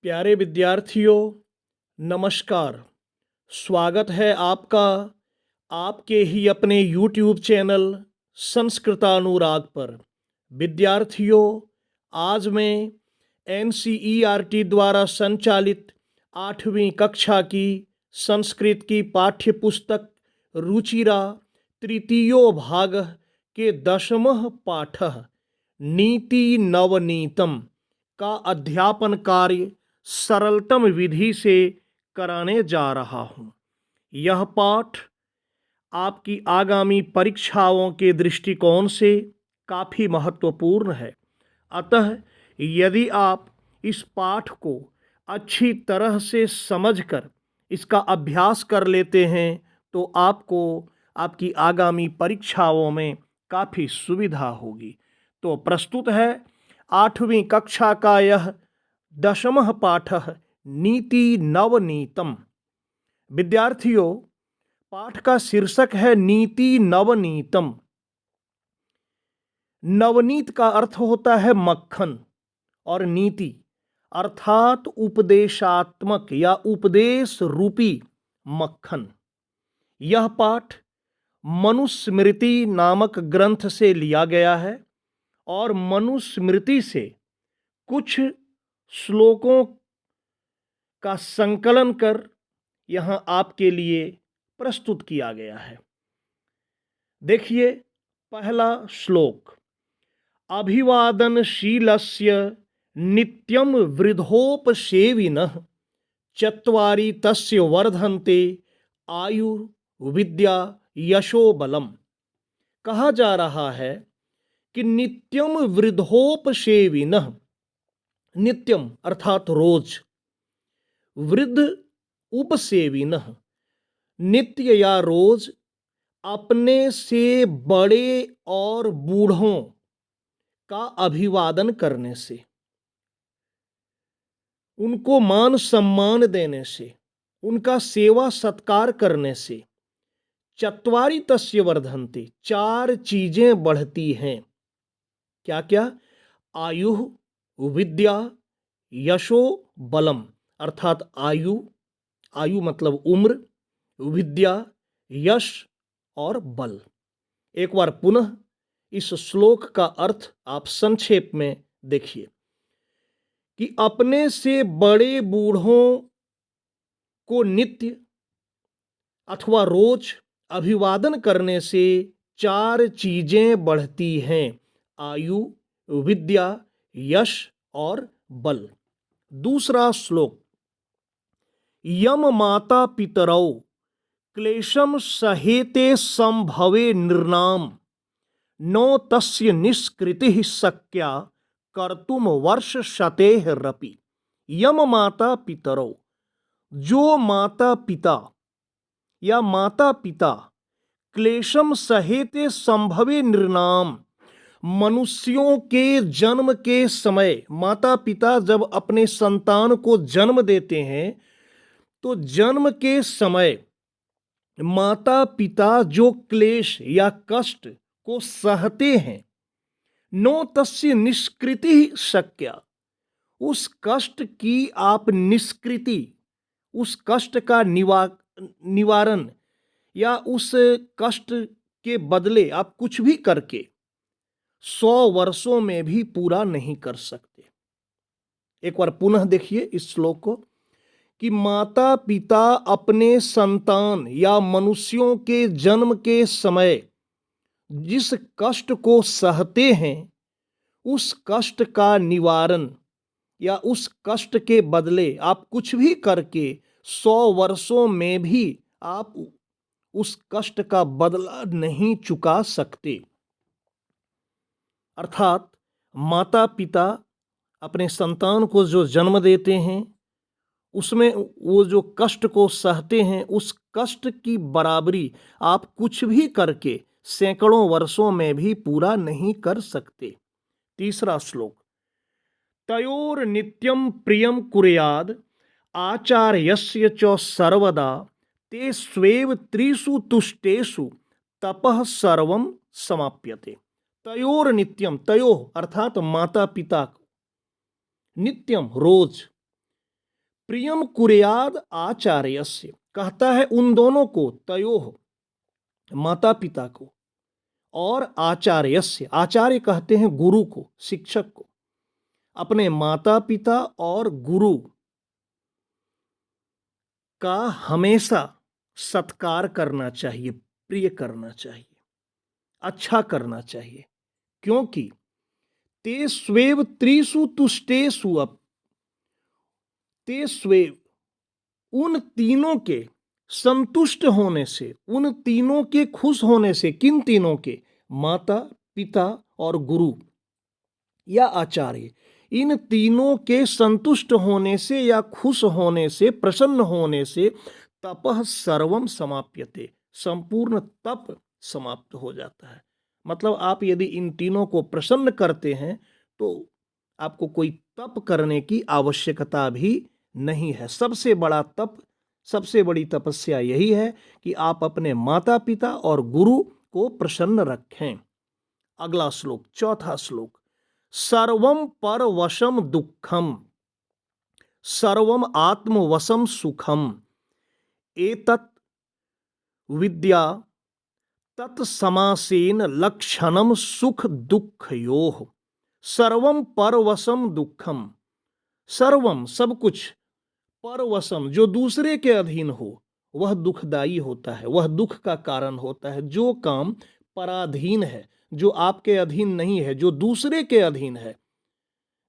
प्यारे विद्यार्थियों, नमस्कार। स्वागत है आपका आपके ही अपने YouTube चैनल संस्कृतानुराग पर। विद्यार्थियों, आज मैं NCERT द्वारा संचालित 8वीं कक्षा की संस्कृत की पाठ्य पुस्तक रुचिरा तृतीयो भाग के 10वां पाठ नीति नवनीतम का अध्यापन कार्य सरलतम विधि से कराने जा रहा हूँ। यह पाठ आपकी आगामी परीक्षाओं के दृष्टिकोण से काफ़ी महत्वपूर्ण है। अतः यदि आप इस पाठ को अच्छी तरह से समझकर इसका अभ्यास कर लेते हैं तो आपको आपकी आगामी परीक्षाओं में काफ़ी सुविधा होगी। तो प्रस्तुत है 8वीं कक्षा का यह 10वां पाठ नीति नवनीतम। विद्यार्थियों, पाठ का शीर्षक है नीति नवनीतम। नवनीत का अर्थ होता है मक्खन और नीति अर्थात उपदेशात्मक या उपदेश रूपी मक्खन। यह पाठ मनुस्मृति नामक ग्रंथ से लिया गया है और मनुस्मृति से कुछ श्लोकों का संकलन कर यहाँ आपके लिए प्रस्तुत किया गया है। देखिए, पहला श्लोक। अभिवादनशीलस्य नित्यं वृद्धोपसेविनः चत्वारि तस्य वर्धन्ते आयु विद्या यशो बलम। कहा जा रहा है कि नित्यम वृद्धोपसेविनः, नित्यम अर्थात रोज, वृद्ध उपसेविनः नित्य या रोज अपने से बड़े और बूढ़ों का अभिवादन करने से, उनको मान सम्मान देने से, उनका सेवा सत्कार करने से चत्वारि तस्य वर्धन्ते, 4 चीजें बढ़ती हैं। क्या क्या? आयु विद्या यशो बलम अर्थात आयु, आयु मतलब उम्र, विद्या यश और बल। एक बार पुनः इस श्लोक का अर्थ आप संक्षेप में देखिए कि अपने से बड़े बूढ़ों को नित्य अथवा रोज अभिवादन करने से 4 चीजें बढ़ती हैं: आयु, विद्या, यश और बल। दूसरा श्लोक। यम माता पितरौ क्लेशम सहेते संभवे नृणाम नो तस्य निष्कृतिः शक्या कर्तुम वर्ष शतेः रपि। यम माता पितरौ, जो माता पिता या माता पिता क्लेशम सहेते संभवे नृणाम, मनुष्यों के जन्म के समय माता पिता जब अपने संतान को जन्म देते हैं तो जन्म के समय माता पिता जो क्लेश या कष्ट को सहते हैं, नो तस्य निष्कृति शक्या, उस कष्ट की आप निष्कृति, उस कष्ट का निवारण या उस कष्ट के बदले आप कुछ भी करके 100 वर्षों में भी पूरा नहीं कर सकते। एक बार पुनः देखिए इस श्लोक को कि माता पिता अपने संतान या मनुष्यों के जन्म के समय जिस कष्ट को सहते हैं, उस कष्ट का निवारण या उस कष्ट के बदले आप कुछ भी करके 100 वर्षों में भी आप उस कष्ट का बदला नहीं चुका सकते। अर्थात माता पिता अपने संतान को जो जन्म देते हैं उसमें वो जो कष्ट को सहते हैं, उस कष्ट की बराबरी आप कुछ भी करके सैकड़ों वर्षों में भी पूरा नहीं कर सकते। तीसरा श्लोक। तयोर नित्यम प्रियम कुर्याद आचार्यस्य च सर्वदा ते स्वेव त्रिषु तुष्टेषु तपः सर्वम समाप्यते। तयोर नित्यम, तयो अर्थात माता पिता, नित्यम रोज, प्रियम कुर्याद आचार्यस्य, कहता है उन दोनों को, तयोः माता पिता को, और आचार्यस्य, आचार्य कहते हैं गुरु को, शिक्षक को, अपने माता पिता और गुरु का हमेशा सत्कार करना चाहिए, प्रिय करना चाहिए, अच्छा करना चाहिए। क्योंकि ते स्वेव त्रिषु तुष्टेषु अप, ते स्वेव, उन तीनों के संतुष्ट होने से, उन तीनों के खुश होने से, किन तीनों के, माता पिता और गुरु या आचार्य, इन तीनों के संतुष्ट होने से या खुश होने से, प्रसन्न होने से तपः सर्वम समाप्यते, संपूर्ण तप समाप्त हो जाता है। मतलब आप यदि इन तीनों को प्रसन्न करते हैं तो आपको कोई तप करने की आवश्यकता भी नहीं है। सबसे बड़ा तप, सबसे बड़ी तपस्या यही है कि आप अपने माता पिता और गुरु को प्रसन्न रखें। अगला श्लोक, चौथा श्लोक, सर्वम परवशम दुखम सर्वम आत्मवशम सुखम एतत् विद्या तत्समासेन लक्षणम सुख दुःखयोः। सर्वम परवशम दुखम, सर्वम सब कुछ, परवशम जो दूसरे के अधीन हो वह दुखदाई होता है, वह दुख का कारण होता है। जो काम पराधीन है, जो आपके अधीन नहीं है, जो दूसरे के अधीन है,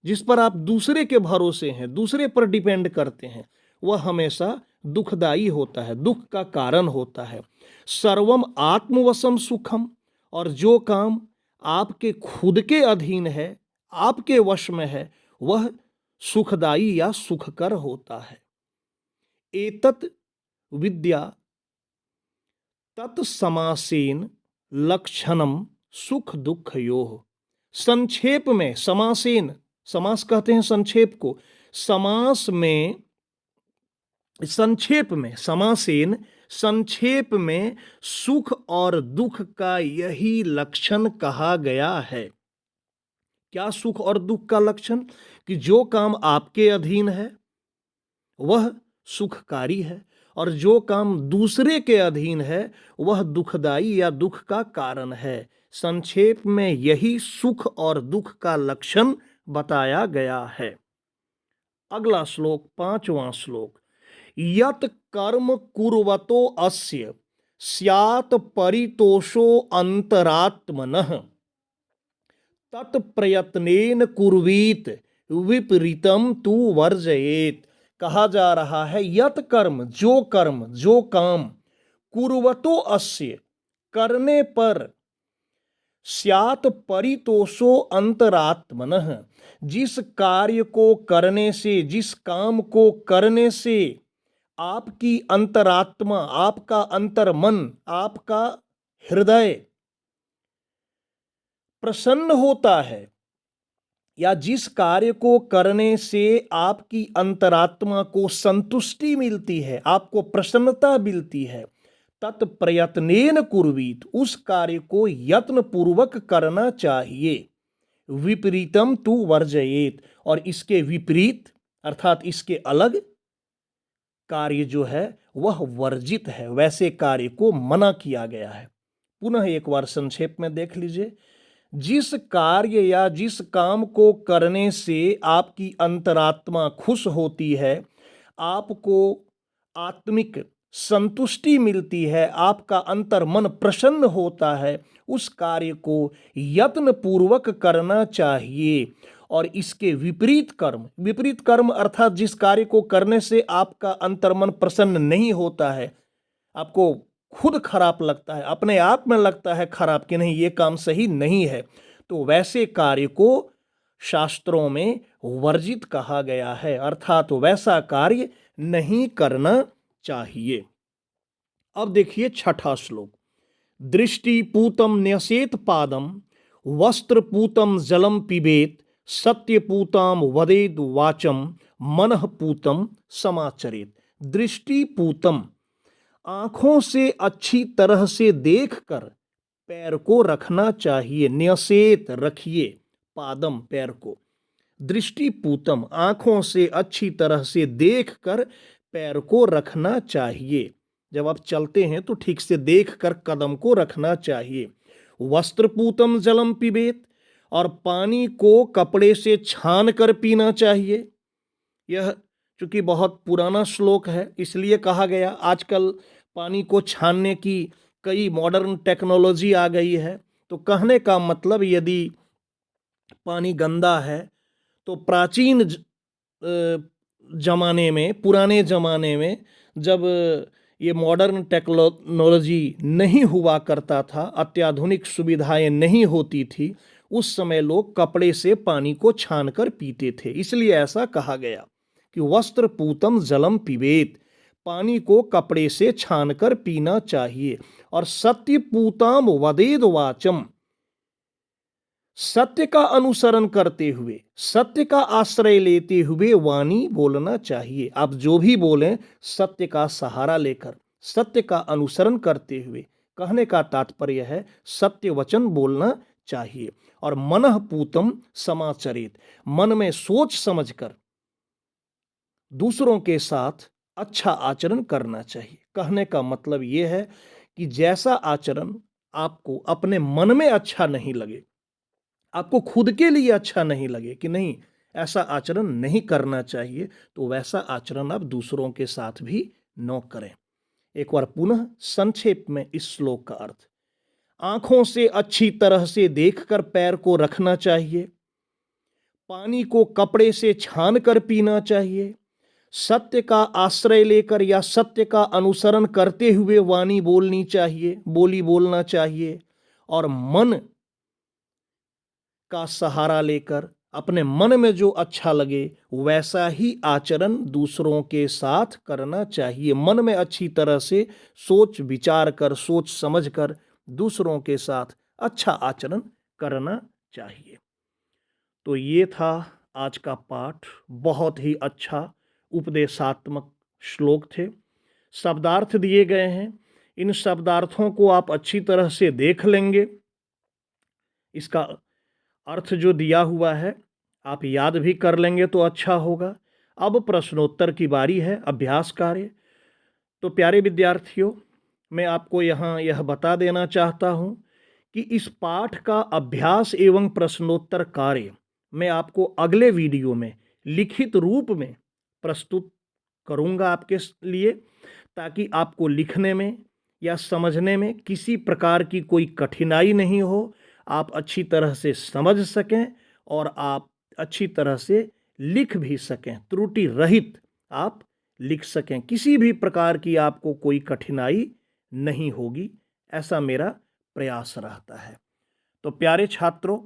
जिस पर आप दूसरे के भरोसे हैं, दूसरे पर डिपेंड करते हैं, वह हमेशा दुखदाई होता है, दुख का कारण होता है। सर्वम आत्मवशम सुखम, और जो काम आपके खुद के अधीन है, आपके वश में है, वह सुखदाई या सुखकर होता है। एतत् विद्या तत्समासेन लक्षणम सुख दुःखयोः। संक्षेप में, समासेन, समास कहते हैं संक्षेप को, समास में, संक्षेप में, समासेन, संक्षेप में सुख और दुख का यही लक्षण कहा गया है। क्या सुख और दुख का लक्षण? कि जो काम आपके अधीन है वह सुखकारी है, और जो काम दूसरे के अधीन है वह दुखदाई या दुख का कारण है। संक्षेप में यही सुख और दुख का लक्षण बताया गया है। अगला श्लोक, पांचवां श्लोक, यत कर्म कुर्वतो अस्य स्यात् परितोषो अंतरात्मनः तत्प्रयत्नेन कुर्वीत विपरीतम तु वर्जयेत। कहा जा रहा है यत कर्म, जो काम, कुर्वतो अस्य, करने पर, स्यात् परितोषो अंतरात्मनः, जिस कार्य को करने से, जिस काम को करने से आपकी अंतरात्मा, आपका अंतर्मन, आपका हृदय प्रसन्न होता है, या जिस कार्य को करने से आपकी अंतरात्मा को संतुष्टि मिलती है, आपको प्रसन्नता मिलती है, तत्प्रयत्नेन कुर्वीत, उस कार्य को यत्न पूर्वक करना चाहिए। विपरीतम तु वर्जयेत, और इसके विपरीत अर्थात इसके अलग कार्य जो है वह वर्जित है, वैसे कार्य को मना किया गया है। पुनः एक बार संक्षेप में देख लीजिए, जिस कार्य या जिस काम को करने से आपकी अंतरात्मा खुश होती है, आपको आत्मिक संतुष्टि मिलती है, आपका अंतर्मन प्रसन्न होता है, उस कार्य को यत्न पूर्वक करना चाहिए। और इसके विपरीत कर्म, विपरीत कर्म अर्थात जिस कार्य को करने से आपका अंतर्मन प्रसन्न नहीं होता है, आपको खुद खराब लगता है, अपने आप में लगता है खराब कि नहीं ये काम सही नहीं है, तो वैसे कार्य को शास्त्रों में वर्जित कहा गया है, अर्थात वैसा कार्य नहीं करना चाहिए। अब देखिए छठा श्लोक, दृष्टिपूतम न्यसेत पादम वस्त्रपूतम जलम पिबेत सत्यपूताम वदेद वाचम मनःपूतम समाचरेत। दृष्टिपूतम, आंखों से अच्छी तरह से देखकर पैर को रखना चाहिए। न्यसेत, रखिए, पादम, पैर को। दृष्टिपूतम, आंखों से अच्छी तरह से देखकर पैर को रखना चाहिए। जब आप चलते हैं तो ठीक से देखकर कदम को रखना चाहिए। वस्त्रपूतम जलम पिबेत, और पानी को कपड़े से छान कर पीना चाहिए। यह चूंकि बहुत पुराना श्लोक है इसलिए कहा गया। आजकल पानी को छानने की कई मॉडर्न टेक्नोलॉजी आ गई है। तो कहने का मतलब यदि पानी गंदा है तो प्राचीन जमाने में, पुराने जमाने में, जब ये मॉडर्न टेक्नोलॉजी नहीं हुआ करता था, अत्याधुनिक सुविधाएं नहीं होती थी, उस समय लोग कपड़े से पानी को छानकर पीते थे। इसलिए ऐसा कहा गया कि वस्त्र पूतम जलम पिबेत, पानी को कपड़े से छानकर पीना चाहिए। और सत्य पूताम वदेद वाचम, सत्य का अनुसरण करते हुए, सत्य का आश्रय लेते हुए वाणी बोलना चाहिए। आप जो भी बोलें सत्य का सहारा लेकर, सत्य का अनुसरण करते हुए। कहने का तात्पर्य है सत्य वचन बोलना चाहिए। और मनः पूतम समाचरित, मन में सोच समझकर दूसरों के साथ अच्छा आचरण करना चाहिए। कहने का मतलब यह है कि जैसा आचरण आपको अपने मन में अच्छा नहीं लगे, आपको खुद के लिए अच्छा नहीं लगे कि नहीं ऐसा आचरण नहीं करना चाहिए, तो वैसा आचरण आप दूसरों के साथ भी न करें। एक बार पुनः संक्षेप में इस श्लोक का अर्थ। आंखों से अच्छी तरह से देखकर पैर को रखना चाहिए, पानी को कपड़े से छान कर पीना चाहिए, सत्य का आश्रय लेकर या सत्य का अनुसरण करते हुए वाणी बोलनी चाहिए, बोली बोलना चाहिए, और मन का सहारा लेकर अपने मन में जो अच्छा लगे वैसा ही आचरण दूसरों के साथ करना चाहिए। मन में अच्छी तरह से सोच विचार कर, सोच समझ कर दूसरों के साथ अच्छा आचरण करना चाहिए। तो ये था आज का पाठ। बहुत ही अच्छा उपदेशात्मक श्लोक थे। शब्दार्थ दिए गए हैं, इन शब्दार्थों को आप अच्छी तरह से देख लेंगे। इसका अर्थ जो दिया हुआ है आप याद भी कर लेंगे तो अच्छा होगा। अब प्रश्नोत्तर की बारी है, अभ्यास कार्य। तो प्यारे विद्यार्थियों, मैं आपको यहाँ यह बता देना चाहता हूँ कि इस पाठ का अभ्यास एवं प्रश्नोत्तर कार्य मैं आपको अगले वीडियो में लिखित रूप में प्रस्तुत करूँगा आपके लिए, ताकि आपको लिखने में या समझने में किसी प्रकार की कोई कठिनाई नहीं हो, आप अच्छी तरह से समझ सकें और आप अच्छी तरह से लिख भी सकें, त्रुटि रहित आप लिख सकें, किसी भी प्रकार की आपको कोई कठिनाई नहीं होगी, ऐसा मेरा प्रयास रहता है। तो प्यारे छात्रों,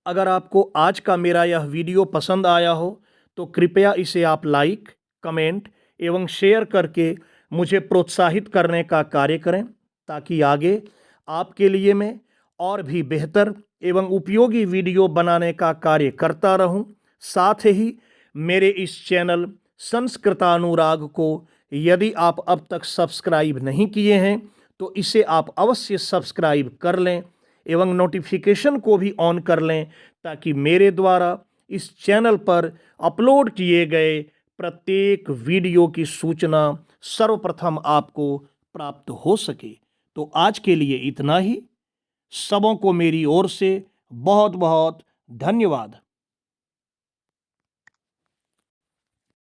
अगर आपको आज का मेरा यह वीडियो पसंद आया हो तो कृपया इसे आप लाइक, कमेंट एवं शेयर करके मुझे प्रोत्साहित करने का कार्य करें, ताकि आगे आपके लिए मैं और भी बेहतर एवं उपयोगी वीडियो बनाने का कार्य करता रहूं। साथ ही मेरे इस चैनल संस्कृतानुराग को यदि आप अब तक सब्सक्राइब नहीं किए हैं तो इसे आप अवश्य सब्सक्राइब कर लें एवं नोटिफिकेशन को भी ऑन कर लें, ताकि मेरे द्वारा इस चैनल पर अपलोड किए गए प्रत्येक वीडियो की सूचना सर्वप्रथम आपको प्राप्त हो सके। तो आज के लिए इतना ही। सबों को मेरी ओर से बहुत बहुत धन्यवाद।